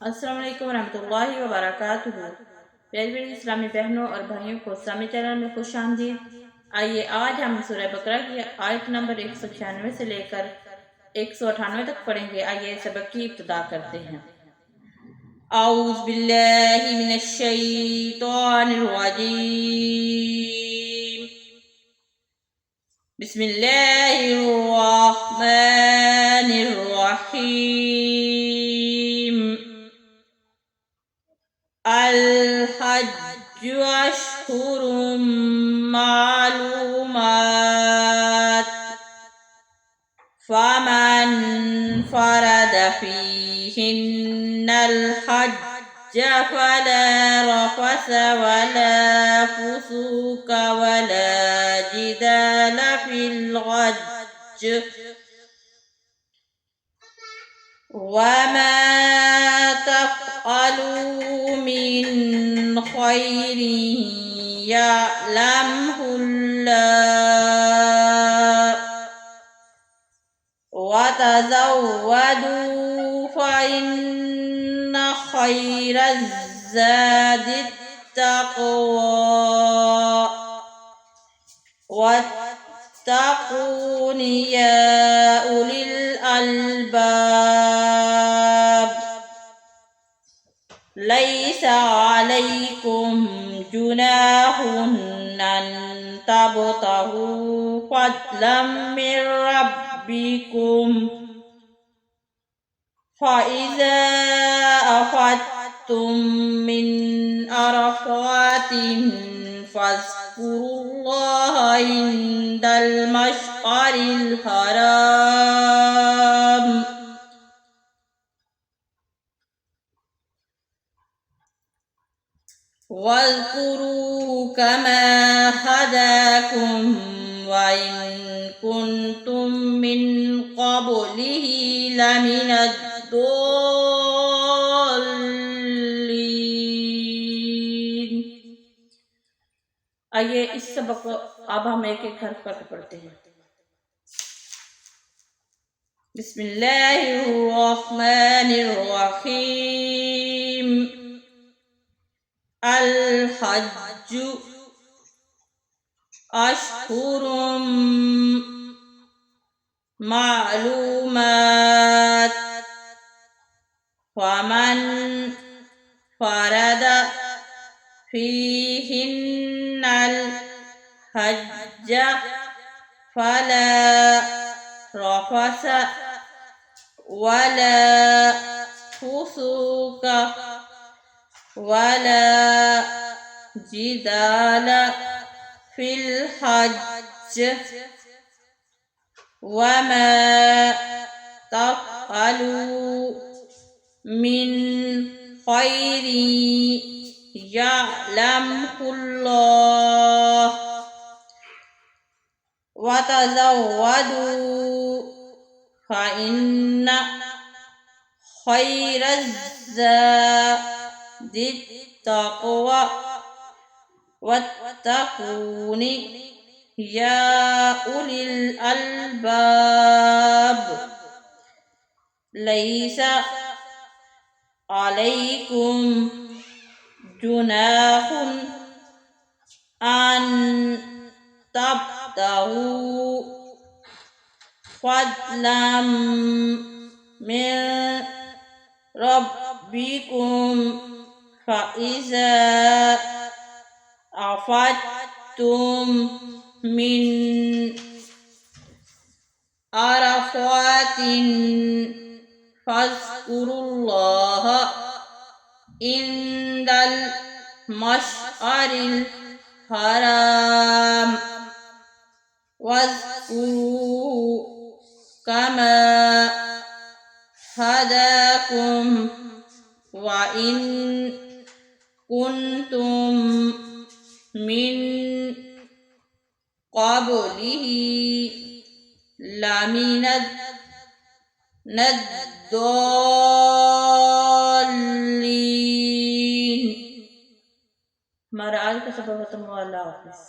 अस्सलाम वालेकुम रहमतुल्लाहि व बरकातुहू। प्यारी प्यारी इस्लामी बहनों और भाइयों को इस्लामी चैनल में खुश आमदीद। आइए आज हम सूरह बकरा की आयत नंबर 196 से लेकर 198 तक पढ़ेंगे। आइए सबक की इब्तिदा करते हैं। औज़ु बिल्लाहि मिनश शैतानिर रजीम। बिस्मिल्लाहिर रहमानिर रहीम। अल-हज्जु अश्हुरुम मालूमात फमन फरद फीहिन्नल हज्ज फला रफस वला फुसूक वला जिदाल फिल हज्ज वमा तफ़अलू मिन खैरिन यअलमुहुल्लाह वतज़व्वदू फ़इन्न खैरज़्ज़ादित तक़वा वत्तक़ून या उलिल अलबाब। लैसा अलैकुम जुनाहुन अन तबतगू फ़ज़लन मिन रब्बिकुम फ़इज़ा अफ़दतुम मिन अरफ़ातिन फ़ज़्कुरुल्लाह इंदल मशअरिल हराम वज़्कुरूहु कमा हदाकुम व इन कुंतुम मिन क़ब्लिही लमिनद्दॉल्लीन। आइए इस सबक को अब हम एक एक हर्फ करके पढ़ते हैं। बिस्मिल्लाहिर्रहमानिर्रहीम। अल-हज्जु अश्हुरुम मालूमात फमन फरद फीहिन्नल हज्ज फला रफस वला फुसूक वला जिदाल फिल हज्ज वमा तफ़अलू मिन खैरिन यअलमुहुल्लाह वतज़व्वदू फ़इन्न खैरज़्ज़ादित तक़वा वत्तक़ून या उलिल अलबाब। लैसा अलैकुम जुनाहुन अन तबतगू फ़ज़लन मिन रब्बिकुम फ़इज़ा अफ़दतुम मिन अरफ़ातिन फ़ज़्कुरुल्लाह इंदल मशअरिल हराम वज़्कुरूहु कमा हदाकुम व इन कुंतुम मिन क़ब्लिही लमिनद्दॉल्लीन। हमारा आज का सबक खत्म हुआ। अल्लाह हाफ़िज़।